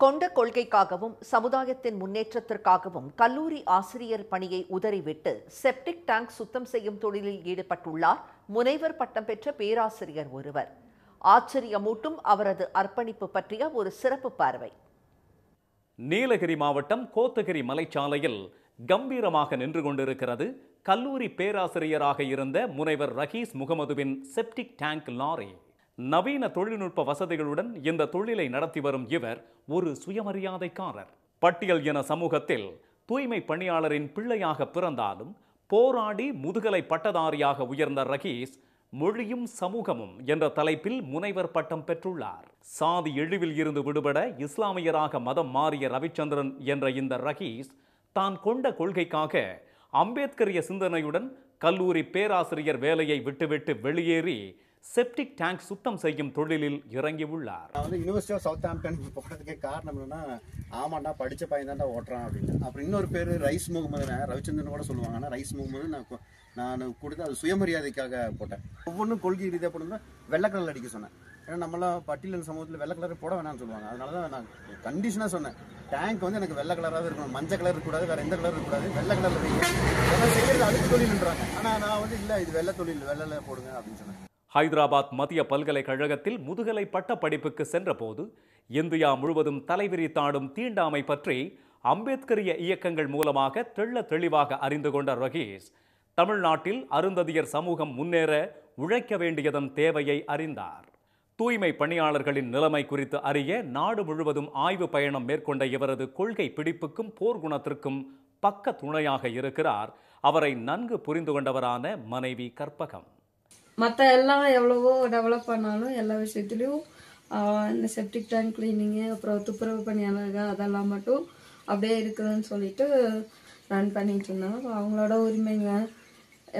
கொண்ட கொள்கைக்காகவும் சமுதாயத்தின் முன்னேற்றத்திற்காகவும் கல்லூரி ஆசிரியர் பணியை உதறிவிட்டு செப்டிக் டேங்க் சுத்தம் செய்யும் தொழிலில் ஈடுபட்டுள்ளார் முனைவர் பட்டம் பெற்ற பேராசிரியர் ஒருவர். ஆச்சரியமூட்டும் அவரது அர்ப்பணிப்பு பற்றிய ஒரு சிறப்பு பார்வை. நீலகிரி மாவட்டம் கோத்தகிரி மலைச்சாலையில் கம்பீரமாக நின்று கொண்டிருக்கிறது கல்லூரி பேராசிரியராக இருந்த முனைவர் ரஹீஸ் முகமதுவின் செப்டிக் டேங்க் லாரி. நவீன தொழில்நுட்ப வசதிகளுடன் இந்த தொழிலை நடத்தி வரும் இவர் ஒரு சுயமரியாதைக்காரர். பட்டியல் இன சமூகத்தில் தூய்மை பணியாளரின் பிள்ளையாக பிறந்தாலும் போராடி முதுகலை பட்டதாரியாக உயர்ந்த ரஹீஸ் மொழியும் சமூகமும் என்ற தலைப்பில் முனைவர் பட்டம் பெற்றுள்ளார். சாதி இழிவில் இருந்து விடுபட இஸ்லாமியராக மதம் மாறிய ரவிச்சந்திரன் என்ற இந்த ரஹீஸ் தான் கொண்ட கொள்கைக்காக அம்பேத்கரிய சிந்தனையுடன் கல்லூரி பேராசிரியர் வேலையை விட்டுவிட்டு வெளியேறி செப்டிக் டேங்க் சுத்தம் செய்யும் தொழிலில் இறங்கியுள்ளார். நான் வந்து யூனிவர்சிட்டி ஆஃப் சவுத்தாம்ப்டன் போகிறதுக்கே காரணம் என்னன்னா, ஆமாண்டா படித்த பையன் தாண்டா ஓட்டுறான் அப்படின்னு. அப்புறம் இன்னொரு பேர் ரைஸ் முகமது, ரவிச்சந்திரன் கூட சொல்லுவாங்க. ஆனால் ரைஸ் முகமது நான் கொடுத்து அது சுயமரியாதைக்காக போட்டேன். ஒவ்வொன்றும் கொள்கை ரீதியாக போடுறதா வெள்ளை கலர் அடிக்க சொன்னேன். ஏன்னா நம்மளாம் பட்டியல் சமூகத்தில் வெள்ளை கலர் போட வேணாம்னு சொல்லுவாங்க. அதனால தான் நான் கண்டிஷனாக சொன்னேன், டேங்க் வந்து எனக்கு வெள்ளை கலராக இருக்கணும், மஞ்சள் கலர் இருக்கக்கூடாது, வேறு எந்த கலர் இருக்கக்கூடாது, வெள்ளை கலரில் வைங்க. அதெல்லாம் செய்யறது அடுத்த தொழில்ன்றாங்க. ஆனால் நான் வந்து இல்லை, இது வெள்ளை தொழில், வெள்ளைல போடுங்க அப்படின்னு சொன்னேன். ஹைதராபாத் மத்திய பல்கலைக்கழகத்தில் முதுகலை பட்ட படிப்புக்கு சென்றபோது இந்தியா முழுவதும் தலைவிரித்தாடும் தீண்டாமை பற்றி அம்பேத்கரிய இயக்கங்கள் மூலமாக தெள்ள தெளிவாக அறிந்து கொண்ட ரஹீஸ் தமிழ்நாட்டில் அருந்ததியர் சமூகம் முன்னேற உழைக்க வேண்டியதன் தேவையை அறிந்தார். தூய்மை பணியாளர்களின் நிலைமை குறித்து அறிய நாடு முழுவதும் ஆய்வு பயணம் மேற்கொண்ட இவரது கொள்கை பிடிப்புக்கும் போர்க்குணத்திற்கும் பக்க துணையாக இருக்கிறார் அவரை நன்கு புரிந்து கொண்டவரான மனைவி கற்பகம். மற்ற எல்லாம் எவ்வளவோ டெவலப் பண்ணாலும் எல்லா விஷயத்துலையும் இந்த செப்டிக் டேங்க் கிளீனிங்கு, அப்புறம் துப்புரவு பணியாளர்கள் அதெல்லாம் மட்டும் அப்படியே இருக்குதுன்னு சொல்லிட்டு ரன் பண்ணிட்டு இருந்தாங்க. அவங்களோட உரிமைங்க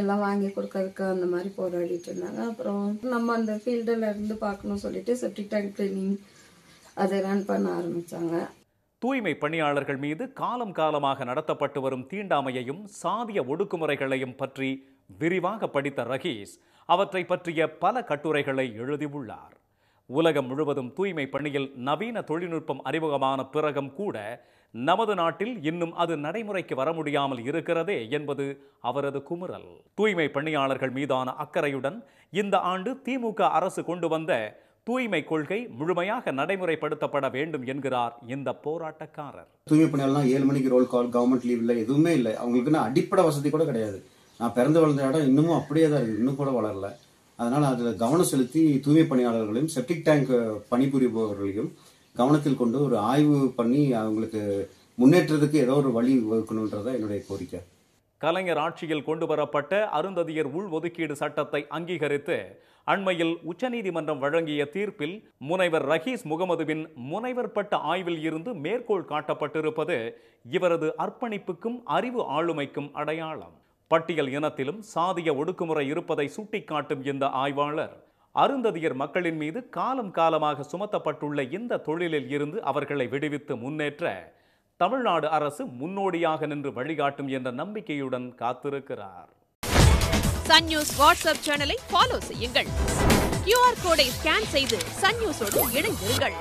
எல்லாம் வாங்கி கொடுக்கறதுக்கு அந்த மாதிரி போராடிட்டு இருந்தாங்க. அப்புறம் நம்ம அந்த ஃபீல்டில் இருந்து பார்க்கணும்னு சொல்லிட்டு செப்டிக் டேங்க் கிளீனிங் அதை ரன் பண்ண ஆரம்பித்தாங்க. தூய்மை பணியாளர்கள் மீது காலம் காலமாக நடத்தப்பட்டு வரும் தீண்டாமையையும் சாதிய ஒடுக்குமுறைகளையும் பற்றி விரிவாக படித்த ரஹீஸ் அவற்றை பற்றிய பல கட்டுரைகளை எழுதியுள்ளார். உலகம் முழுவதும் தூய்மை பணியில் நவீன தொழில்நுட்பம் அறிமுகமான பிறகும் கூட நமது நாட்டில் இன்னும் அது நடைமுறைக்கு வர முடியாமல் இருக்கிறதே என்பது அவரது குமுறல். தூய்மை பணியாளர்கள் மீதான அக்கறையுடன் இந்த ஆண்டு திமுக அரசு கொண்டு வந்த தூய்மை கொள்கை முழுமையாக நடைமுறைப்படுத்தப்பட வேண்டும் என்கிறார் இந்த போராட்டக்காரர். தூய்மை பணியாளர்லாம் 7 மணிக்கு ரோல் கால், கவர்மெண்ட் லீவ் இல்லை, எதுவுமே இல்லை. அவங்களுக்குன்னு அடிப்படை வசதி கூட கிடையாது. நான் பிறந்து வளர்ந்த இடம் இன்னமும் அப்படியே தான் இருக்குது, இன்னும் கூட வளரல. அதனால் அதில் கவனம் செலுத்தி தூய்மை பணியாளர்களையும் செப்டிக் டேங்க் பணிபுரிபவர்களையும் கவனத்தில் கொண்டு ஒரு ஆய்வு பண்ணி அவங்களுக்கு முன்னேற்றத்துக்கு ஏதோ ஒரு வழி வகுக்கணுன்றத என்னுடைய கோரிக்கை. கலைஞர் ஆட்சியில் கொண்டு வரப்பட்ட அருந்ததியர் உள்ஒதுக்கீடு சட்டத்தை அங்கீகரித்து அண்மையில் உச்சநீதிமன்றம் வழங்கிய தீர்ப்பில் முனைவர் ரஹீஸ் முகமதுவின் முனைவர் பட்ட ஆய்வில் இருந்து மேற்கோள் காட்டப்பட்டிருப்பது இவரது அர்ப்பணிப்புக்கும் அறிவு ஆளுமைக்கும் அடையாளம். பட்டியல் இனத்திலும் சாதிய ஒடுக்குமுறை இருப்பதை சுட்டிக்காட்டும் இந்த ஆய்வாளர் அருந்ததியர் மக்களின் மீது காலம் காலமாக சுமத்தப்பட்டுள்ள இந்த தொழிலில் இருந்து அவர்களை விடுவித்து முன்னேற்ற தமிழ்நாடு அரசு முன்னோடியாக நின்று வழிகாட்டும் என்ற நம்பிக்கையுடன் காத்திருக்கிறார். சன் நியூஸ் வாட்ஸ்அப் சேனலை ஃபாலோ செய்யுங்கள். QR கோடை ஸ்கேன் செய்து சன் நியூஸோடு இணைந்திருங்கள்.